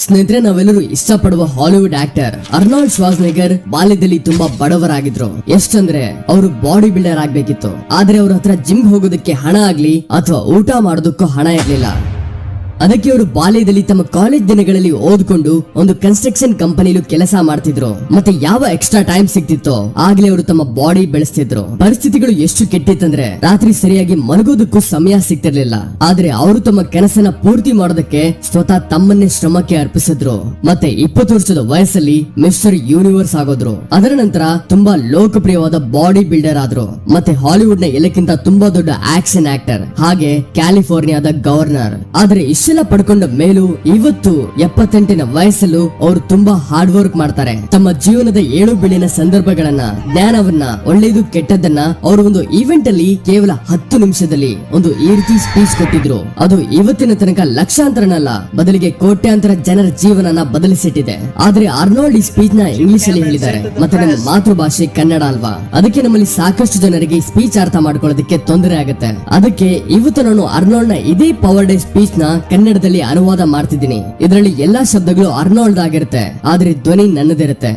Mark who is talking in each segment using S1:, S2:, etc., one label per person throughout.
S1: ಸ್ನೇಹಿತರೆ, ನಾವೆಲ್ಲರೂ ಇಷ್ಟಪಡುವ ಹಾಲಿವುಡ್ ಆಕ್ಟರ್ ಅರ್ನಾಲ್ಡ್ ಶ್ವಾರ್ಜ್ನೆಗರ್ ಬಾಲ್ಯದಲ್ಲಿ ತುಂಬಾ ಬಡವರಾಗಿದ್ರು. ಎಷ್ಟಂದ್ರೆ ಅವರು ಬಾಡಿ ಬಿಲ್ಡರ್ ಆಗ್ಬೇಕಿತ್ತು. ಆದ್ರೆ ಅವ್ರ ಹತ್ರ ಜಿಮ್ ಹೋಗೋದಕ್ಕೆ ಹಣ ಆಗ್ಲಿ ಅಥವಾ ಊಟ ಮಾಡೋದಕ್ಕೂ ಹಣ ಇರ್ಲಿಲ್ಲ. ಅದಕ್ಕೆ ಅವರು ಬಾಲ್ಯದಲ್ಲಿ ತಮ್ಮ ಕಾಲೇಜ್ ದಿನಗಳಲ್ಲಿ ಓದ್ಕೊಂಡು ಒಂದು ಕನ್ಸ್ಟ್ರಕ್ಷನ್ ಕಂಪನಿಲು ಕೆಲಸ ಮಾಡ್ತಿದ್ರು. ಮತ್ತೆ ಯಾವ ಎಕ್ಸ್ಟ್ರಾ ಟೈಮ್ ಸಿಗ್ತಿತ್ತೋ ಆಗ್ಲೇ ಅವರು ತಮ್ಮ ಬಾಡಿ ಬೆಳೆಸ್ತಿದ್ರು. ಪರಿಸ್ಥಿತಿಗಳು ಎಷ್ಟು ಕೆಟ್ಟಿತ್ತಂದ್ರೆ ರಾತ್ರಿ ಸರಿಯಾಗಿ ಮಲಗೋದಕ್ಕೂ ಸಮಯ ಸಿಗ್ತಿರ್ಲಿಲ್ಲ. ಆದ್ರೆ ಅವರು ತಮ್ಮ ಕನಸನ್ನ ಪೂರ್ತಿ ಮಾಡೋದಕ್ಕೆ ಸ್ವತಃ ತಮ್ಮನ್ನೇ ಶ್ರಮಕ್ಕೆ ಅರ್ಪಿಸಿದ್ರು. ಮತ್ತೆ 20 ವರ್ಷದ ವಯಸ್ಸಲ್ಲಿ ಮಿಸ್ಟರ್ ಯೂನಿವರ್ಸ್ ಆಗೋದ್ರು. ಅದರ ನಂತರ ತುಂಬಾ ಲೋಕಪ್ರಿಯವಾದ ಬಾಡಿ ಬಿಲ್ಡರ್ ಆದ್ರು. ಮತ್ತೆ ಹಾಲಿವುಡ್ ನ ಎಲ್ಲಕ್ಕಿಂತ ತುಂಬಾ ದೊಡ್ಡ ಆಕ್ಷನ್ ಆಕ್ಟರ್, ಹಾಗೆ ಕ್ಯಾಲಿಫೋರ್ನಿಯಾದ ಗವರ್ನರ್. ಆದ್ರೆ ಇಷ್ಟೆಲ್ಲ ಪಡ್ಕೊಂಡ ಮೇಲೂ ಇವತ್ತು 78ನ ವಯಸ್ಸಲ್ಲೂ ಅವರು ತುಂಬಾ ಹಾರ್ಡ್ ವರ್ಕ್ ಮಾಡ್ತಾರೆ. ತಮ್ಮ ಜೀವನದ ಏಳು ಬೀಳಿನ ಸಂದರ್ಭಗಳನ್ನ, ಜ್ಞಾನವನ್ನ, ಒಳ್ಳೆಯದು ಕೆಟ್ಟದ್ದನ್ನ ಅವರು ಒಂದು ಈವೆಂಟ್ ಅಲ್ಲಿ ಕೇವಲ 10 ನಿಮಿಷದಲ್ಲಿ ಒಂದು ಈ ರೀತಿ ಸ್ಪೀಚ್ ಕೊಟ್ಟಿದ್ರು. ಅದು ಇವತ್ತಿನ ತನಕ ಲಕ್ಷಾಂತರನಲ್ಲ, ಬದಲಿಗೆ ಕೋಟ್ಯಾಂತರ ಜನರ ಜೀವನನ ಬದಲಿಸಿಟ್ಟಿದೆ. ಆದ್ರೆ ಅರ್ನಾಲ್ಡ್ ಈ ಸ್ಪೀಚ್ ನ ಇಂಗ್ಲಿಷ್ ಅಲ್ಲಿ ಹೇಳಿದ್ದಾರೆ. ಮತ್ತೆ ನಮ್ಮ ಮಾತೃಭಾಷೆ ಕನ್ನಡ ಅಲ್ವಾ, ಅದಕ್ಕೆ ನಮ್ಮಲ್ಲಿ ಸಾಕಷ್ಟು ಜನರಿಗೆ ಈ ಸ್ಪೀಚ್ ಅರ್ಥ ಮಾಡ್ಕೊಳ್ಳೋದಕ್ಕೆ ತೊಂದರೆ ಆಗುತ್ತೆ. ಅದಕ್ಕೆ ಇವತ್ತು ನಾನು ಅರ್ನಾಲ್ಡ್ ನ ಇದೇ ಪವರ್ ಡೇ ಸ್ಪೀಚ್ ನ ಕನ್ನಡದಲ್ಲಿ ಅನುವಾದ ಮಾಡ್ತಿದ್ದೀನಿ. ಇದರಲ್ಲಿ ಎಲ್ಲಾ ಶಬ್ದಗಳು ಅರ್ನಾಲ್ಡ್ ಆಗಿರುತ್ತೆ, ಆದ್ರೆ ಧ್ವನಿ ನನ್ನದಿರುತ್ತೆ.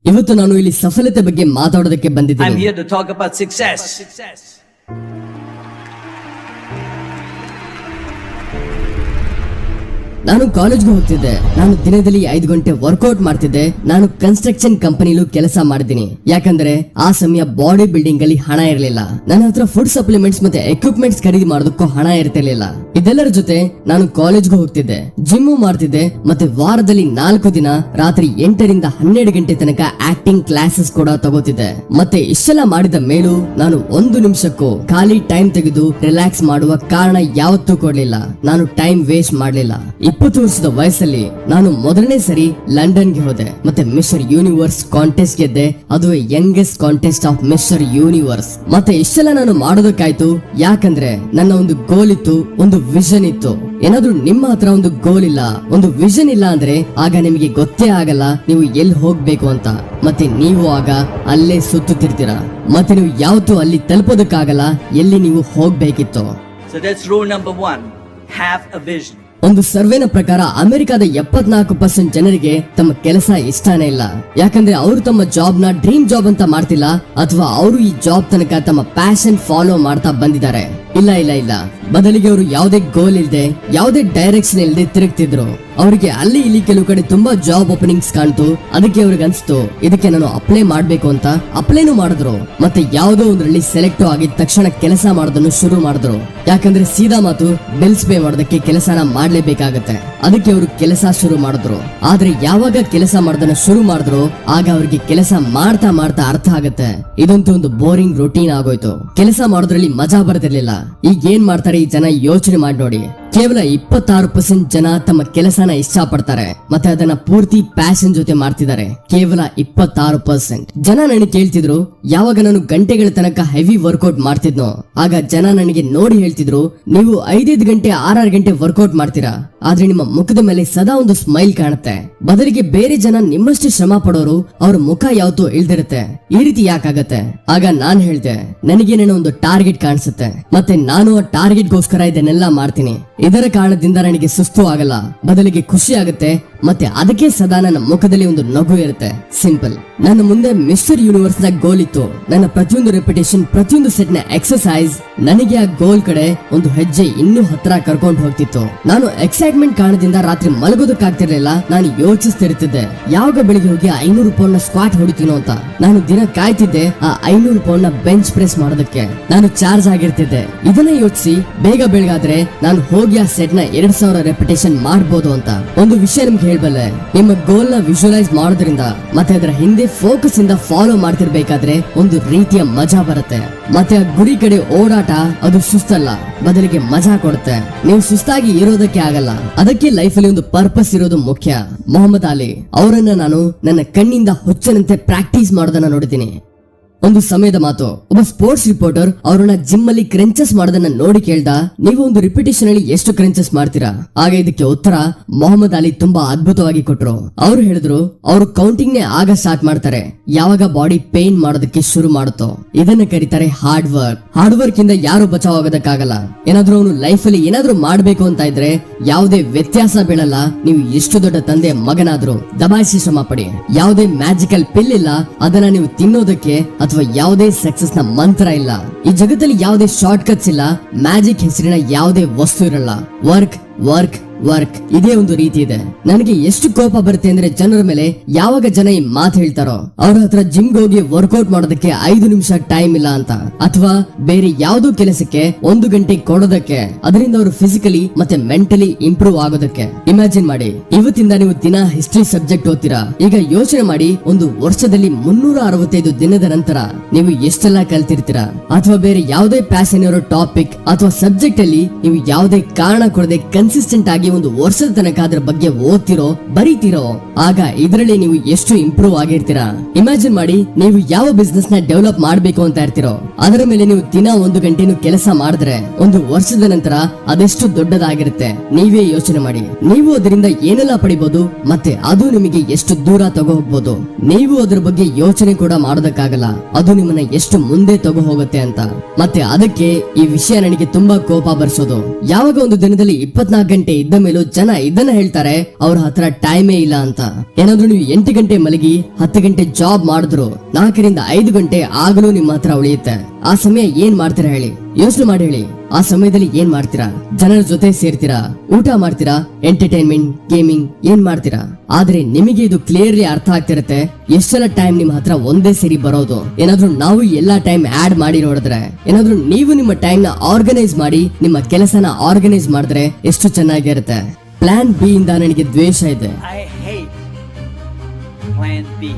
S1: ಇವತ್ತು ನಾನು ಇಲ್ಲಿ ಸಫಲತೆ ಬಗ್ಗೆ ಮಾತಾಡೋದಕ್ಕೆ ಬಂದಿದ್ದೀನಿ.
S2: I'm here to talk about success.
S1: ನಾನು ಕಾಲೇಜ್ಗೆ ಹೋಗ್ತಿದ್ದೆ. ನಾನು ದಿನದಲ್ಲಿ 5 ಗಂಟೆ ವರ್ಕೌಟ್ ಮಾಡ್ತಿದ್ದೆ. ನಾನು ಕನ್ಸ್ಟ್ರಕ್ಷನ್ ಕಂಪನಿಲೂ ಕೆಲಸ ಮಾಡಿದ್ದೀನಿ. ಯಾಕಂದ್ರೆ ಆ ಸಮಯ ಬಾಡಿ ಬಿಲ್ಡಿಂಗ್ ಅಲ್ಲಿ ಹಣ ಇರಲಿಲ್ಲ. ನನ್ನ ಹತ್ರ ಫುಡ್ ಸಪ್ಲಿಮೆಂಟ್ಸ್ ಮತ್ತೆ ಎಕ್ವಿಪ್ಮೆಂಟ್ಸ್ ಖರೀದಿ ಮಾಡೋದಕ್ಕೂ ಹಣ ಇರ್ತಿರ್ಲಿಲ್ಲ. ಇದೆಲ್ಲರ ಜೊತೆ ನಾನು ಕಾಲೇಜ್ಗೆ ಹೋಗ್ತಿದ್ದೆ, ಜಿಮ್ ಮಾಡ್ತಿದ್ದೆ. ಮತ್ತೆ ವಾರದಲ್ಲಿ 4 ದಿನ ರಾತ್ರಿ 8 ರಿಂದ 12 ಗಂಟೆ ತನಕ ಆಕ್ಟಿಂಗ್ ಕ್ಲಾಸಸ್ ಕೂಡ ತಗೋತಿದ್ದೆ. ಮತ್ತೆ ಇಷ್ಟೆಲ್ಲ ಮಾಡಿದ ಮೇಲೂ ನಾನು 1 ನಿಮಿಷಕ್ಕೂ ಖಾಲಿ ಟೈಮ್ ತೆಗೆದು ರಿಲ್ಯಾಕ್ಸ್ ಮಾಡುವ ಕಾರಣ ಯಾವತ್ತೂ ಕೊಡ್ಲಿಲ್ಲ. ನಾನು ಟೈಮ್ ವೇಸ್ಟ್ ಮಾಡ್ಲಿಲ್ಲ. 20 ವರ್ಷದ ವಯಸ್ಸಲ್ಲಿ ನಾನು ಮೊದಲನೇ ಸರಿ ಲಂಡನ್ಗೆ ಹೋದೆ. ಮತ್ತೆ ಮಿಸ್ಟರ್ ಯೂನಿವರ್ಸ್ ಕಾಂಟೆಸ್ಟ್ ಗೆದ್ದೆ. ಅದು youngest contest of mister universe. ಮತ್ತೆ ಇಷ್ಟೆಲ್ಲ ನಾನು ಮಾಡೋದಕ್ಕಾಯ್ತು ಯಾಕಂದ್ರೆ ನನ್ನ ಒಂದು ಗೋಲ್ ಇತ್ತು, ಒಂದು ವಿಷನ್ ಇತ್ತು. ಏನಾದ್ರೂ ನಿಮ್ಮ ಹತ್ರ ಒಂದು ಗೋಲ್ ಇಲ್ಲ, ಒಂದು ವಿಷನ್ ಇಲ್ಲ ಅಂದ್ರೆ ಆಗ ನಿಮಗೆ ಗೊತ್ತೇ ಆಗಲ್ಲ ನೀವು ಎಲ್ಲಿ ಹೋಗ್ಬೇಕು ಅಂತ. ಮತ್ತೆ ನೀವು ಆಗ ಅಲ್ಲೇ ಸುತ್ತುತ್ತಿರ್ತೀರಾ. ಮತ್ತೆ ನೀವು ಯಾವತ್ತೂ ಅಲ್ಲಿ ತಲುಪೋದಕ್ಕಾಗಲ್ಲ ಎಲ್ಲಿ ನೀವು ಹೋಗ್ಬೇಕಿತ್ತು.
S2: So that's rule number 1. Have a vision.
S1: ಒಂದು ಸರ್ವೆನ ಪ್ರಕಾರ ಅಮೆರಿಕದ 74% ಜನರಿಗೆ ತಮ್ಮ ಕೆಲಸ ಇಷ್ಟನೇ ಇಲ್ಲ. ಯಾಕಂದ್ರೆ ಅವರು ತಮ್ಮ ಜಾಬ್ ನ ಡ್ರೀಮ್ ಜಾಬ್ ಅಂತ ಮಾಡ್ತಿಲ್ಲ, ಅಥವಾ ಅವರು ಈ ಜಾಬ್ ತನಕ ತಮ್ಮ ಪ್ಯಾಷನ್ ಫಾಲೋ ಮಾಡ್ತಾ ಬಂದಿದ್ದಾರೆ. ಇಲ್ಲ, ಬದಲಿಗೆ ಅವರು ಯಾವುದೇ ಗೋಲ್ ಇಲ್ಲದೆ, ಯಾವುದೇ ಡೈರೆಕ್ಷನ್ ಇಲ್ಲದೆ ತಿರುಗ್ತಿದ್ರು. ಅವರಿಗೆ ಅಲ್ಲಿ ಇಲ್ಲಿ ಕೆಲವು ಕಡೆ ತುಂಬಾ ಜಾಬ್ ಓಪನಿಂಗ್ಸ್ ಕಾಣ್ತು. ಅದಕ್ಕೆ ಅವ್ರಿಗೆ ಅನ್ಸ್ತು ಇದಕ್ಕೆ ನಾನು ಅಪ್ಲೈ ಮಾಡ್ಬೇಕು ಅಂತ ಅಪ್ಲೈನು ಮಾಡಿದ್ರು. ಮತ್ತೆ ಯಾವುದೋ ಒಂದ್ರಲ್ಲಿ ಸೆಲೆಕ್ಟ್ ಆಗಿದ ತಕ್ಷಣ ಕೆಲಸ ಮಾಡೋದನ್ನು ಶುರು ಮಾಡಿದ್ರು. ಯಾಕಂದ್ರೆ ಸೀದಾ ಮಾತು, ಬಿಲ್ಸ್ ಪೇ ಮಾಡೋದಕ್ಕೆ ಕೆಲಸನ ಮಾಡ್ಲೇಬೇಕಾಗತ್ತೆ. ಅದಕ್ಕೆ ಅವರು ಕೆಲಸ ಶುರು ಮಾಡಿದ್ರು. ಆದ್ರೆ ಯಾವಾಗ ಕೆಲಸ ಮಾಡೋದನ್ನ ಶುರು ಮಾಡಿದ್ರು ಆಗ ಅವ್ರಿಗೆ ಕೆಲಸ ಮಾಡ್ತಾ ಮಾಡ್ತಾ ಅರ್ಥ ಆಗತ್ತೆ ಇದಂತೂ ಒಂದು ಬೋರಿಂಗ್ ರೊಟೀನ್ ಆಗೋಯ್ತು. ಕೆಲಸ ಮಾಡೋದ್ರಲ್ಲಿ ಮಜಾ ಬರ್ತಿರ್ಲಿಲ್ಲ. ಈಗ ಏನ್ ಮಾಡ್ತಾರೆ ಈ ಜನ ಯೋಚನೆ ಮಾಡಿ ನೋಡಿ. ಕೇವಲ 26% ಜನ ತಮ್ಮ ಕೆಲಸನ ಇಷ್ಟ ಪಡ್ತಾರೆ ಮತ್ತೆ ಅದನ್ನ ಪೂರ್ತಿ ಪ್ಯಾಷನ್ ಜೊತೆ ಮಾಡ್ತಿದ್ದಾರೆ. ಕೇವಲ 26% ಜನ ನನಗೆ ಕೇಳ್ತಿದ್ರು, ಯಾವಾಗ ನಾನು ಗಂಟೆಗಳ ತನಕ ಹೆವಿ ವರ್ಕೌಟ್ ಮಾಡ್ತಿದ್ನೋ ಆಗ ಜನ ನನಗೆ ನೋಡಿ ಹೇಳ್ತಿದ್ರು, ನೀವು 5 ಗಂಟೆ 6 ಗಂಟೆ ವರ್ಕೌಟ್ ಮಾಡ್ತೀರಾ, ಆದ್ರೆ ನಿಮ್ಮ ಮುಖದ ಮೇಲೆ ಸದಾ ಒಂದು ಸ್ಮೈಲ್ ಕಾಣುತ್ತೆ. ಬದಲಿಗೆ ಬೇರೆ ಜನ ನಿಮ್ಮಷ್ಟು ಶ್ರಮ ಪಡೋರು ಅವ್ರ ಮುಖ ಯಾವತ್ತೂ ಇಳ್ದಿರುತ್ತೆ. ಈ ರೀತಿ ಯಾಕಾಗತ್ತೆ? ಆಗ ನಾನ್ ಹೇಳ್ದೆ, ನನಗೇನೇನೋ ಒಂದು ಟಾರ್ಗೆಟ್ ಕಾಣಿಸುತ್ತೆ ಮತ್ತೆ ನಾನು ಆ ಟಾರ್ಗೆಟ್ ಗೋಸ್ಕರ ಇದನ್ನೆಲ್ಲ ಮಾಡ್ತೀನಿ. ಇದರ ಕಾರಣದಿಂದ ನನಗೆ ಸುಸ್ತು ಆಗಲ್ಲ, ಬದಲಿಗೆ ಖುಷಿ ಆಗುತ್ತೆ. ಮತ್ತೆ ಅದಕ್ಕೆ ಸದಾ ನನ್ನ ಮುಖದಲ್ಲಿ ಒಂದು ನಗು ಇರುತ್ತೆ. ಸಿಂಪಲ್. ನನ್ನ ಮುಂದೆ ಮಿಸ್ಟರ್ ಯೂನಿವರ್ಸ್ ನ ಗೋಲ್ ಇತ್ತು. ನನ್ನ ಪ್ರತಿಯೊಂದು ರೆಪಿಟೇಷನ್, ಪ್ರತಿಯೊಂದು ಸೆಟ್ ನ ಎಕ್ಸರ್ಸೈಸ್ ನನಗೆ ಆ ಗೋಲ್ ಕಡೆ ಒಂದು ಹೆಜ್ಜೆ ಇನ್ನೂ ಹತ್ರ ಕರ್ಕೊಂಡು ಹೋಗ್ತಿತ್ತು. ನಾನು ಎಕ್ಸೈಟ್ಮೆಂಟ್ ಕಾರಣದಿಂದ ರಾತ್ರಿ ಮಲಗೋದಕ್ಕಾಗ್ತಿರ್ಲಿಲ್ಲ. ನಾನು ಯೋಚಿಸ್ತಿರ್ತಿದ್ದೆ ಯಾವಾಗ ಬೆಳಿಗ್ಗೆ ಹೋಗಿ 500 ಪೌಂಡ್ ನ ಸ್ಕ್ವಾಟ್ ಹೊಡಿತೀನೋ ಅಂತ. ನಾನು ದಿನ ಕಾಯ್ತಿದ್ದೆ ಆ 500 ಪೌಂಡ್ ನ ಬೆಂಚ್ ಪ್ರೆಸ್ ಮಾಡೋದಕ್ಕೆ. ನಾನು ಚಾರ್ಜ್ ಆಗಿರ್ತಿದ್ದೆ. ಇದನ್ನ ಯೋಚಿಸಿ ಬೇಗ ಬೆಳಗಾದ್ರೆ ನಾನು ಹೋಗಿ ಆ ಸೆಟ್ ನ 2000 ರೆಪಿಟೇಷನ್ ಮಾಡಬಹುದು ಅಂತ. ಒಂದು ವಿಷಯ ನಿಮ್ಗೆ ಹೇಳ್ಬಲ್ಲೆ, ನಿಮ್ಮ ಗೋಲ್ ನ ವಿಜುವಲೈಸ್ ಮಾಡೋದ್ರಿಂದ ಮತ್ತೆ ಅದರ ಹಿಂದೆ ಫೋಕಸ್ ಇಂದ ಫಾಲೋ ಮಾಡ್ತಿರ್ಬೇಕಾದ್ರೆ ಒಂದು ರೀತಿಯ ಮಜಾ ಬರುತ್ತೆ. ಮತ್ತೆ ಆ ಗುರಿ ಕಡೆ ಓಡಾಟ ಅದು ಸುಸ್ತಲ್ಲ, ಬದಲಿಗೆ ಮಜಾ ಕೊಡುತ್ತೆ. ನೀವು ಸುಸ್ತಾಗಿ ಇರೋದಕ್ಕೆ ಆಗಲ್ಲ. ಅದಕ್ಕೆ ಲೈಫ್ ಅಲ್ಲಿ ಒಂದು ಪರ್ಪಸ್ ಇರೋದು ಮುಖ್ಯ. ಮೊಹಮ್ಮದ್ ಅಲಿ ಅವರನ್ನ ನಾನು ನನ್ನ ಕಣ್ಣಿಂದ ಹುಚ್ಚನಂತೆ ಪ್ರಾಕ್ಟೀಸ್ ಮಾಡೋದನ್ನ ನೋಡಿದ್ದೀನಿ. ಒಂದು ಸಮಯದ ಮಾತು, ಒಬ್ಬ ಸ್ಪೋರ್ಟ್ಸ್ ರಿಪೋರ್ಟರ್ ಅವರನ್ನ ಜಿಮ್ ಅಲ್ಲಿ ಕ್ರಂಚಸ್ ಮಾಡೋದನ್ನ ನೋಡಿ ಕೇಳ್ದ, ನೀವು ಒಂದು ರಿಪಿಟೇಷನ್ ಅಲ್ಲಿ ಎಷ್ಟು ಕ್ರಂಚಸ್ ಮಾಡ್ತೀರಾ? ಆಗ ಇದಕ್ಕೆ ಉತ್ತರ ಮೊಹಮ್ಮದ್ ಅಲಿ ತುಂಬಾ ಅದ್ಭುತವಾಗಿ ಕೊಟ್ರು. ಅವ್ರು ಹೇಳಿದ್ರು, ಅವರು ಕೌಂಟಿಂಗ್ ನೇ ಆಗ ಸ್ಟಾರ್ಟ್ ಮಾಡ್ತಾರೆ ಯಾವಾಗ ಬಾಡಿ ಪೇನ್ ಮಾಡೋದಕ್ಕೆ ಶುರು ಮಾಡುತ್ತೋ. ಇದನ್ನ ಕರೀತಾರೆ ಹಾರ್ಡ್ ವರ್ಕ್. ಹಾರ್ಡ್ ವರ್ಕ್ ಇಂದ ಯಾರು ಬಚಾವ್ ಆಗೋದಕ್ಕಾಗಲ್ಲ. ಏನಾದ್ರೂ ಅವನು ಲೈಫ್ ಅಲ್ಲಿ ಏನಾದ್ರೂ ಮಾಡ್ಬೇಕು ಅಂತ ಇದ್ರೆ ಯಾವುದೇ ವ್ಯತ್ಯಾಸ ಬೀಳಲ್ಲ. ನೀವು ಎಷ್ಟು ದೊಡ್ಡ ತಂದೆ ಮಗನಾದ್ರೂ ದಬಾಯಿಸಿ ಶ್ರಮ ಪಡಿ. ಯಾವುದೇ ಮ್ಯಾಜಿಕಲ್ ಪಿಲ್ ಇಲ್ಲ ಅದನ್ನ ನೀವು ತಿನ್ನೋದಕ್ಕೆ, ಅಥವಾ ಯಾವುದೇ ಸಕ್ಸಸ್ ನ ಮಂತ್ರ ಇಲ್ಲ. ಈ ಜಗತ್ತಲ್ಲಿ ಯಾವುದೇ ಶಾರ್ಟ್ ಕಟ್ಸ್ ಇಲ್ಲ. ಮ್ಯಾಜಿಕ್ ಹೆಸರಿನ ಯಾವುದೇ ವಸ್ತು ಇರಲ್ಲ. ವರ್ಕ್ ವರ್ಕ್ ವರ್ಕ್ ಇದೇ ಒಂದು ರೀತಿ ಇದೆ. ನನಗೆ ಎಷ್ಟು ಕೋಪ ಬರುತ್ತೆ ಅಂದ್ರೆ ಜನರ ಮೇಲೆ, ಯಾವಾಗ ಜನ ಈ ಮಾತು ಹೇಳ್ತಾರೋ ಅವ್ರ ಹತ್ರ ಜಿಮ್ಗೆ ಹೋಗಿ ವರ್ಕೌಟ್ ಮಾಡೋದಕ್ಕೆ 5 ನಿಮಿಷ ಟೈಮ್ ಇಲ್ಲ ಅಂತ, ಅಥವಾ ಬೇರೆ ಯಾವ್ದೋ ಕೆಲಸಕ್ಕೆ 1 ಗಂಟೆ ಕೊಡೋದಕ್ಕೆ, ಅದರಿಂದ ಅವರು ಫಿಸಿಕಲಿ ಮತ್ತೆ ಮೆಂಟಲಿ ಇಂಪ್ರೂವ್ ಆಗೋದಕ್ಕೆ. ಇಮ್ಯಾಜಿನ್ ಮಾಡಿ, ಇವತ್ತಿಂದ ನೀವು ದಿನ ಹಿಸ್ಟ್ರಿ ಸಬ್ಜೆಕ್ಟ್ ಓದ್ತೀರಾ. ಈಗ ಯೋಚನೆ ಮಾಡಿ, ಒಂದು ವರ್ಷದಲ್ಲಿ 365 ದಿನದ ನಂತರ ನೀವು ಎಷ್ಟೆಲ್ಲ ಕಲ್ತಿರ್ತೀರಾ. ಅಥವಾ ಬೇರೆ ಯಾವುದೇ ಪ್ಯಾಷನ್ ಇರೋ ಟಾಪಿಕ್ ಅಥವಾ ಸಬ್ಜೆಕ್ಟ್ ಅಲ್ಲಿ ನೀವು ಯಾವುದೇ ಕಾರಣ ಕೊಡದೆ ಕನ್ಸಿಸ್ಟೆಂಟ್ ಆಗಿ ಒಂದು ವರ್ಷದ ತನಕ ಅದರ ಬಗ್ಗೆ ಓದ್ತಿರೋ ಬರೀತಿರೋ, ಆಗ ಇದರಲ್ಲಿ ನೀವು ಎಷ್ಟು ಇಂಪ್ರೂವ್ ಆಗಿರ್ತೀರಾ. ಇಮ್ಯಾಜಿನ್ ಮಾಡಿ, ನೀವು ಯಾವ ಬಿಸ್ನೆಸ್ ನ ಡೆವಲಪ್ ಮಾಡಬೇಕು ಅಂತ ಇರ್ತಿರೋ ಅದರ ಮೇಲೆ ನೀವು ದಿನ 1 ಗಂಟೆನೂ ಕೆಲಸ ಮಾಡಿದ್ರೆ ಒಂದು ವರ್ಷದ ನಂತರ ಅದೆಷ್ಟು ದೊಡ್ಡದಾಗಿರುತ್ತೆ ನೀವೇ ಯೋಚನೆ ಮಾಡಿ. ನೀವು ಅದರಿಂದ ಏನೆಲ್ಲ ಪಡಿಬಹುದು, ಮತ್ತೆ ಅದು ನಿಮಗೆ ಎಷ್ಟು ದೂರ ತಗೋ ಹೋಗ್ಬೋದು. ನೀವು ಅದರ ಬಗ್ಗೆ ಯೋಚನೆ ಕೂಡ ಮಾಡೋದಕ್ಕಾಗಲ್ಲ, ಅದು ನಿಮ್ಮನ್ನ ಎಷ್ಟು ಮುಂದೆ ತಗೋ ಹೋಗುತ್ತೆ ಅಂತ. ಮತ್ತೆ ಅದಕ್ಕೆ ಈ ವಿಷಯ ನನಗೆ ತುಂಬಾ ಕೋಪ ಬರ್ಸೋದು. ಯಾವಾಗ ಒಂದು ದಿನದಲ್ಲಿ 24 ಗಂಟೆ ಇದ್ದ ಮೇಲೂ ಜನ ಇದನ್ನ ಹೇಳ್ತಾರೆ ಅವ್ರ ಹತ್ರ ಟೈಮೇ ಇಲ್ಲ ಅಂತ. ಏನಾದ್ರೂ ನೀವು 8 ಗಂಟೆ ಮಲಗಿ 10 ಗಂಟೆ ಜಾಬ್ ಮಾಡಿದ್ರು 4 ರಿಂದ 5 ಗಂಟೆ ಆಗಲೂ ನಿಮ್ಮ ಹತ್ರ ಉಳಿಯುತ್ತೆ. ಆ ಸಮಯ ಏನ್ ಮಾಡ್ತೀರಾ ಹೇಳಿ? ಯೋಚನೆ ಮಾಡಿ ಹೇಳಿ. ಆ ಸಮಯದಲ್ಲಿ ಏನ್ ಮಾಡ್ತೀರಾ? ಜನರ ಜೊತೆ ಸೇರ್ತೀರಾ, ಊಟ ಮಾಡ್ತೀರಾ, ಎಂಟರ್ಟೈನ್ಮೆಂಟ್, ಗೇಮಿಂಗ್ ಏನ್ ಮಾಡ್ತೀರಾ? ಆದ್ರೆ ನಿಮಗೆ ಇದು ಕ್ಲಿಯರ್ಲಿ ಅರ್ಥ ಆಗ್ತಿರತ್ತೆ ಎಷ್ಟೆಲ್ಲ ಟೈಮ್ ನಿಮ್ ಹತ್ರ ಒಂದೇ ಸರಿ ಬರೋದು. ಏನಾದ್ರೂ ನಾವು ಎಲ್ಲಾ ಟೈಮ್ ಆಡ್ ಮಾಡಿ ನೋಡಿದ್ರೆ, ಏನಾದ್ರೂ ನೀವು ನಿಮ್ಮ ಟೈಮ್ ನ ಆರ್ಗನೈಸ್ ಮಾಡಿ ನಿಮ್ಮ ಕೆಲಸನ ಆರ್ಗನೈಸ್ ಮಾಡಿದ್ರೆ ಎಷ್ಟು ಚೆನ್ನಾಗಿರುತ್ತೆ. ಪ್ಲಾನ್ ಬಿ ಇಂದ ನನಗೆ ದ್ವೇಷ ಇದೆ.
S2: I hate Plan B.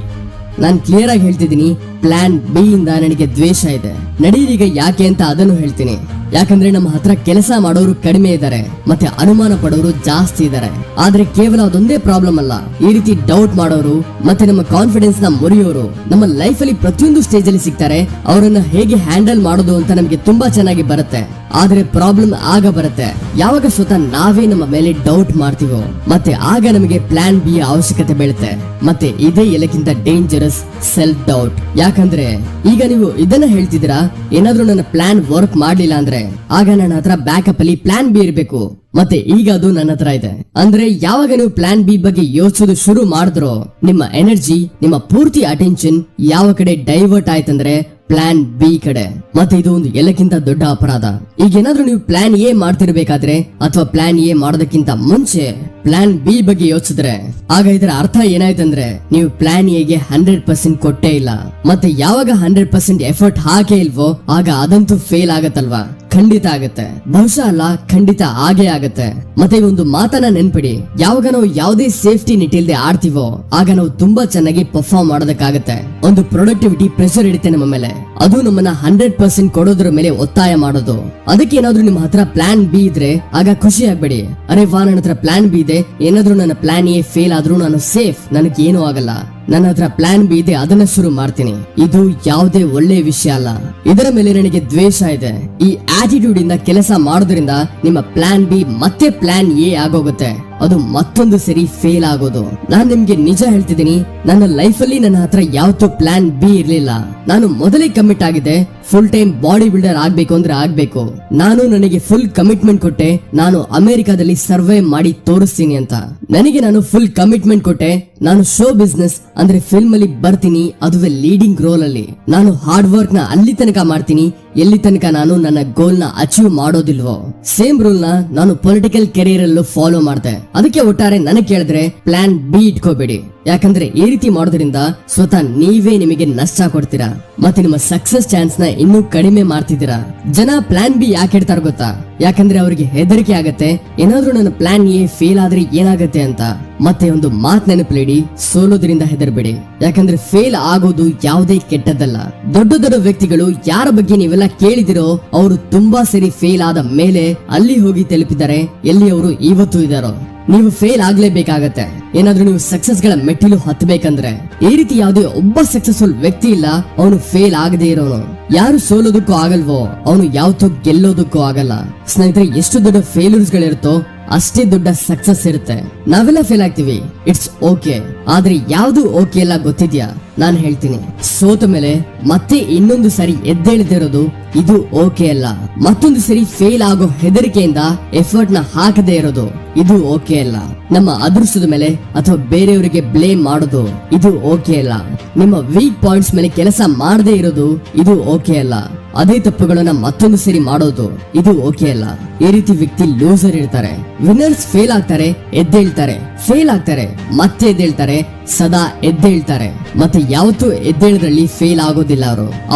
S1: Non clear ಆಗಿ ಹೇಳ್ತಿದ್ದೀನಿ, ಪ್ಲಾನ್ ಬಿ ಇಂದ ನನಗೆ ದ್ವೇಷ ಇದೆ. ನಡೀರೀಗ ಯಾಕೆ ಅಂತ ಅದನ್ನು ಹೇಳ್ತೀನಿ. ಯಾಕಂದ್ರೆ ನಮ್ಮ ಹತ್ರ ಕೆಲಸ ಮಾಡೋರು ಕಡಿಮೆ ಇದ್ದಾರೆ, ಮತ್ತೆ ಅನುಮಾನ ಪಡೋರು ಜಾಸ್ತಿ ಇದ್ದಾರೆ. ಆದ್ರೆ ಕೇವಲ ಅದೊಂದೇ ಪ್ರಾಬ್ಲಮ್ ಅಲ್ಲ, ಈ ರೀತಿ ಡೌಟ್ ಮಾಡೋರು ಮತ್ತೆ ನಮ್ಮ ಕಾನ್ಫಿಡೆನ್ಸ್ ನ ಮುರಿಯೋರು ನಮ್ಮ ಲೈಫ್ ಅಲ್ಲಿ ಪ್ರತಿಯೊಂದು ಸ್ಟೇಜ್ ಅಲ್ಲಿ ಸಿಗ್ತಾರೆ. ಅವರನ್ನ ಹೇಗೆ ಹ್ಯಾಂಡಲ್ ಮಾಡೋದು ಅಂತ ನಮಗೆ ತುಂಬಾ ಚೆನ್ನಾಗಿ ಬರುತ್ತೆ. ಆದ್ರೆ ಪ್ರಾಬ್ಲಮ್ ಆಗ ಬರುತ್ತೆ ಯಾವಾಗ ಸ್ವತಃ ನಾವೇ ನಮ್ಮ ಮೇಲೆ ಡೌಟ್ ಮಾಡ್ತೀವೋ, ಮತ್ತೆ ಆಗ ನಮಗೆ ಪ್ಲಾನ್ ಬಿ ಅವಶ್ಯಕತೆ ಬೀಳುತ್ತೆ. ಮತ್ತೆ ಇದೇ ಎಲ್ಲಕ್ಕಿಂತ ಡೇಂಜರಸ್ ಸೆಲ್ಫ್ ಡೌಟ್. ಯಾಕಂದ್ರೆ ಈಗ ನೀವು ಇದನ್ನ ಹೇಳ್ತಿದ್ದೀರಾ, ಏನಾದ್ರೂ ನನ್ನ ಪ್ಲಾನ್ ವರ್ಕ್ ಮಾಡ್ಲಿಲ್ಲ ಅಂದ್ರೆ ಆಗ ನನ್ನ ಹತ್ರ ಬ್ಯಾಕಪ್ ಅಲ್ಲಿ ಪ್ಲಾನ್ ಬಿ ಇರಬೇಕು. ಮತ್ತೆ ಈಗ ಅದು ನನ್ನ ಹತ್ರ ಇದೆ ಅಂದ್ರೆ, ಯಾವಾಗ ನೀವು ಪ್ಲಾನ್ ಬಿ ಬಗ್ಗೆ ಯೋಚಿಸೋದು ಶುರು ಮಾಡಿದ್ರೋ ನಿಮ್ಮ ಎನರ್ಜಿ, ನಿಮ್ಮ ಪೂರ್ತಿ ಅಟೆನ್ಷನ್ ಯಾವ ಕಡೆ ಡೈವರ್ಟ್ ಆಯ್ತಂದ್ರೆ ಪ್ಲಾನ್ ಬಿ ಕಡೆ. ಮತ್ತೆ ಇದು ಒಂದು ಎಲ್ಲಕ್ಕಿಂತ ದೊಡ್ಡ ಅಪರಾಧ. ಈಗ ಏನಾದ್ರೂ ನೀವು ಪ್ಲಾನ್ ಎ ಮಾಡ್ತಿರ್ಬೇಕಾದ್ರೆ ಅಥವಾ ಪ್ಲಾನ್ ಎ ಮಾಡೋದಕ್ಕಿಂತ ಮುಂಚೆ ಪ್ಲಾನ್ ಬಿ ಬಗ್ಗೆ ಯೋಚಿಸಿದ್ರೆ, ಆಗ ಇದರ ಅರ್ಥ ಏನಾಯ್ತಂದ್ರೆ ನೀವು ಪ್ಲಾನ್ ಎಗೆ 100% ಕೊಟ್ಟೇ ಇಲ್ಲ. ಮತ್ತೆ ಯಾವಾಗ 100% ಎಫರ್ಟ್ ಹಾಕೇ ಇಲ್ವೋ ಆಗ ಅದಂತೂ ಫೇಲ್ ಆಗತ್ತಲ್ವಾ? ಖಂಡಿತ ಆಗತ್ತೆ, ಬಹುಶಃ ಅಲ್ಲ ಖಂಡಿತ ಆಗೇ ಆಗತ್ತೆ. ಮತ್ತೆ ಒಂದು ಮಾತನ್ನ ನೆನ್ಪಿಡಿ, ಯಾವಾಗ ನಾವು ಯಾವುದೇ ಸೇಫ್ಟಿ ನೆಟ್ ಇಲ್ದೆ ಆಡ್ತೀವೋ ಆಗ ನಾವು ತುಂಬಾ ಚೆನ್ನಾಗಿ ಪರ್ಫಾರ್ಮ್ ಮಾಡೋದಕ್ಕಾಗತ್ತೆ. ಒಂದು ಪ್ರೊಡಕ್ಟಿವಿಟಿ ಪ್ರೆಷರ್ ಇಡುತ್ತೆ ನಮ್ಮ ಮೇಲೆ, ಅದು ನಮ್ಮನ್ನ 100% ಕೊಡೋದ್ರ ಮೇಲೆ ಒತ್ತಾಯ ಮಾಡೋದು. ಅದಕ್ಕೆ ಏನಾದ್ರೂ ನಿಮ್ಮ ಹತ್ರ ಪ್ಲಾನ್ ಬಿ ಇದ್ರೆ ಆಗ ಖುಷಿ ಆಗ್ಬೇಡಿ. ಅರೆ ವಾ, ನನ್ನ ಹತ್ರ ಪ್ಲಾನ್ ಬಿ ಇದೆ, ಏನಾದ್ರೂ ನನ್ನ ಪ್ಲಾನ್ ಎ ಫೇಲ್ ಆದ್ರೂ ನಾನು ಸೇಫ್, ನನಗೆ ಏನೂ ಆಗಲ್ಲ, ನನ್ನ ಹತ್ರ ಪ್ಲಾನ್ ಬಿ ಇದೆ, ಅದನ್ನ ಶುರು ಮಾಡ್ತೀನಿ. ಇದು ಯಾವುದೇ ಒಳ್ಳೆ ವಿಷಯ ಅಲ್ಲ. ಇದರ ಮೇಲೆ ನನಗೆ ದ್ವೇಷ ಇದೆ. ಈ ಆಟಿಟ್ಯೂಡ್ ಇಂದ ಕೆಲಸ ಮಾಡೋದ್ರಿಂದ ನಿಮ್ಮ ಪ್ಲಾನ್ ಬಿ ಮತ್ತೆ ಪ್ಲಾನ್ ಎ ಆಗೋಗುತ್ತೆ, ಅದು ಮತ್ತೊಂದು ಸರಿ ಫೇಲ್ ಆಗೋದು. ನಾನ್ ನಿಮ್ಗೆ ನಿಜ ಹೇಳ್ತಿದ್ದೀನಿ, ನನ್ನ ಲೈಫ್ ಅಲ್ಲಿ ನನ್ನ ಹತ್ರ ಯಾವತ್ತೂ ಪ್ಲಾನ್ ಬಿ ಇರ್ಲಿಲ್ಲ. ನಾನು ಮೊದಲೇ ಕಮಿಟ್ ಆಗಿದ್ದೆ, ಫುಲ್ ಟೈಮ್ ಬಾಡಿ ಬಿಲ್ಡರ್ ಆಗ್ಬೇಕು ಅಂದ್ರೆ ಆಗ್ಬೇಕು. ನಾನು ನನಗೆ ಫುಲ್ ಕಮಿಟ್ಮೆಂಟ್ ಕೊಟ್ಟೆ, ನಾನು ಅಮೆರಿಕಾದಲ್ಲಿ ಸರ್ವೇ ಮಾಡಿ ತೋರಿಸ್ತೀನಿ ಅಂತ. ನನಗೆ ನಾನು ಫುಲ್ ಕಮಿಟ್ಮೆಂಟ್ ಕೊಟ್ಟೆ, ನಾನು ಶೋ ಬಿಸ್ನೆಸ್ ಅಂದ್ರೆ ಫಿಲ್ಮ್ ಅಲ್ಲಿ ಬರ್ತೀನಿ, ಅದುವೇ ಲೀಡಿಂಗ್ ರೋಲ್ ಅಲ್ಲಿ. ನಾನು ಹಾರ್ಡ್ ವರ್ಕ್ ನ ಅಲ್ಲಿ ತನಕ ಮಾಡ್ತೀನಿ ಎಲ್ಲಿ ತನಕ ನಾನು ನನ್ನ ಗೋಲ್ ನ ಅಚೀವ್ ಮಾಡೋದಿಲ್ವೋ. ಸೇಮ್ ರೂಲ್ ನ ನಾನು ಪೊಲಿಟಿಕಲ್ ಕೆರಿಯರ್ ಅಲ್ಲೂ ಫಾಲೋ ಮಾಡ್ದೆ. ಅದಕ್ಕೆ ಒಟ್ಟಾರೆ ನನಗೆ ಕೇಳಿದ್ರೆ ಪ್ಲಾನ್ ಬಿ ಇಟ್ಕೋಬೇಡಿ. ಯಾಕಂದ್ರೆ ಈ ರೀತಿ ಮಾಡೋದ್ರಿಂದ ಸ್ವತಃ ನೀವೇ ನಿಮಗೆ ನಷ್ಟ ಕೊಡ್ತೀರಾ, ಮತ್ತೆ ನಿಮ್ಮ ಸಕ್ಸಸ್ ಚಾನ್ಸ್ ನ ಇನ್ನೂ ಕಡಿಮೆ ಮಾಡ್ತಿದ್ದೀರಾ. ಜನ ಪ್ಲಾನ್ ಬಿ ಯಾಕೆ ಇಡ್ತಾರ ಗೊತ್ತಾ? ಯಾಕಂದ್ರೆ ಅವರಿಗೆ ಹೆದರಿಕೆ ಆಗತ್ತೆ, ಏನಾದ್ರೂ ನನ್ನ ಪ್ಲಾನ್ ಎ ಫೇಲ್ ಆದ್ರೆ ಏನಾಗತ್ತೆ ಅಂತ. ಮತ್ತೆ ಒಂದು ಮಾತ್ ನೆನಪಿಡಿ, ಸೋಲೋದ್ರಿಂದ ಹೆದರ್ಬೇಡಿ. ಯಾಕಂದ್ರೆ ಫೇಲ್ ಆಗೋದು ಯಾವುದೇ ಕೆಟ್ಟದ್ದಲ್ಲ. ದೊಡ್ಡ ದೊಡ್ಡ ವ್ಯಕ್ತಿಗಳು ಯಾರ ಬಗ್ಗೆ ನೀವೆಲ್ಲ ಕೇಳಿದಿರೋ ಅವರು ತುಂಬಾ ಸರಿ ಫೇಲ್ ಆದ ಮೇಲೆ ಅಲ್ಲಿ ಹೋಗಿ ತಲುಪಿದ್ದಾರೆ ಎಲ್ಲಿ ಅವರು ಇವತ್ತು ಇದ್ದಾರೋ. ನೀವು ಫೇಲ್ ಆಗ್ಲೇಬೇಕಾಗತ್ತೆ. ಏನಾದ್ರೂ ನೀವು ಸಕ್ಸಸ್ ಗಳ ಮೆಟ್ಟಿಲು ಹತ್ತಬೇಕಂದ್ರೆ ಈ ರೀತಿ ಯಾವುದೇ ಒಬ್ಬ ಸಕ್ಸಸ್ಫುಲ್ ವ್ಯಕ್ತಿ ಇಲ್ಲ ಅವನು ಫೇಲ್ ಆಗದೆ ಇರೋನು. ಯಾರು ಸೋಲೋದಕ್ಕೂ ಆಗಲ್ವೋ ಅವನು ಯಾವತ್ತೂ ಗೆಲ್ಲೋದಕ್ಕೂ ಆಗಲ್ಲ. ಸ್ನೇಹಿತರೆ, ಎಷ್ಟು ದೊಡ್ಡ ಫೇಲ್ಯೂರ್ಸ್ ಗಳಿರುತ್ತೋ ಅಷ್ಟೇ ದೊಡ್ಡ ಸಕ್ಸಸ್ ಇರುತ್ತೆ. ನಾವೆಲ್ಲ ಫೇಲ್ ಆಗ್ತೀವಿ, ಇಟ್ಸ್ ಓಕೆ. ಆದ್ರೆ ಯಾವ್ದು ಓಕೆ ಅಲ್ಲ ಗೊತ್ತಿದ್ಯಾ? ನಾನು ಹೇಳ್ತೀನಿ, ಸೋತ ಮೇಲೆ ಮತ್ತೆ ಇನ್ನೊಂದು ಸರಿ ಎದ್ದೇಳದಿರೋದು ಇದು ಓಕೆ ಅಲ್ಲ. ಮತ್ತೊಂದು ಸರಿ ಫೇಲ್ ಆಗೋ ಹೆದರಿಕೆಯಿಂದ ಎಫರ್ಟ್ ನ ಹಾಕದೇ ಇರೋದು ಇದು ಓಕೆ ಅಲ್ಲ. ನಮ್ಮ ಅದೃಷ್ಟದ ಮೇಲೆ ಅಥವಾ ಬೇರೆಯವರಿಗೆ ಬ್ಲೇಮ್ ಮಾಡೋದು ಇದು ಓಕೆ ಅಲ್ಲ. ನಿಮ್ಮ ವೀಕ್ ಪಾಯಿಂಟ್ಸ್ ಮೇಲೆ ಕೆಲಸ ಮಾಡದೇ ಇರೋದು ಇದು ಓಕೆ ಅಲ್ಲ. ಅದೇ ತಪ್ಪುಗಳನ್ನ ಮತ್ತೊಂದು ಸರಿ ಮಾಡೋದು ಇದು ಓಕೆ ಅಲ್ಲ. ಈ ರೀತಿ ವ್ಯಕ್ತಿ ಲೂಸರ್ ಇರ್ತಾರೆ. ವಿನ್ನರ್ಸ್ ಫೇಲ್ ಆಗ್ತಾರೆ, ಎದ್ದೇಳ್ತಾರೆ, ಫೇಲ್ ಆಗ್ತಾರೆ, ಮತ್ತೆ ಎದ್ದೇಳ್ತಾರೆ, ಸದಾ ಎದ್ದೇಳ್ತಾರೆ, ಮತ್ತೆ ಯಾವತ್ತೂ ಎದ್ದೇಳದ್ರಲ್ಲಿ ಫೇಲ್ ಆಗೋದಿಲ್ಲ.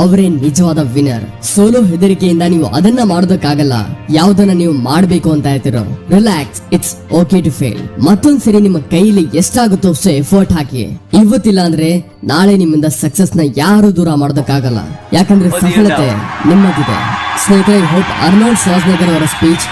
S1: ಅವರೇ ನಿಜವಾದ ವಿನ್ನರ್. ಸೋಲೋ ಹೆದರಿಕೆಯಿಂದ ನೀವು ಅದನ್ನ ಮಾಡೋದಕ್ಕಾಗಲ್ಲ. ಯಾವ್ದನ್ನ ನೀವು ಮಾಡ್ಬೇಕು ಅಂತ ಹೇಳ್ತಿರೋ, relax, it's okay to fail. ಮತ್ತೊಂದ್ ಸರಿ ನಿಮ್ಮ ಕೈಲಿ ಎಷ್ಟಾಗುತ್ತೋ ಅಷ್ಟು ಎಫರ್ಟ್ ಹಾಕಿ. ಇವತ್ತಿಲ್ಲ ಅಂದ್ರೆ ನಾಳೆ ನಿಮ್ಮಿಂದ ಸಕ್ಸಸ್ ನ ಯಾರು ದೂರ ಮಾಡೋದಕ್ಕಾಗಲ್ಲ. ಯಾಕಂದ್ರೆ ಸಫಲತೆ ನಿಮ್ಮದಿದೆ. ಸ್ನೇಹಿತರೆ, ಹೋಪ್ ಅರ್ನಾಲ್ಡ್ ಶ್ವಾರ್ಜ್ನೆಗರ್ ಅವರ ಸ್ಪೀಚ್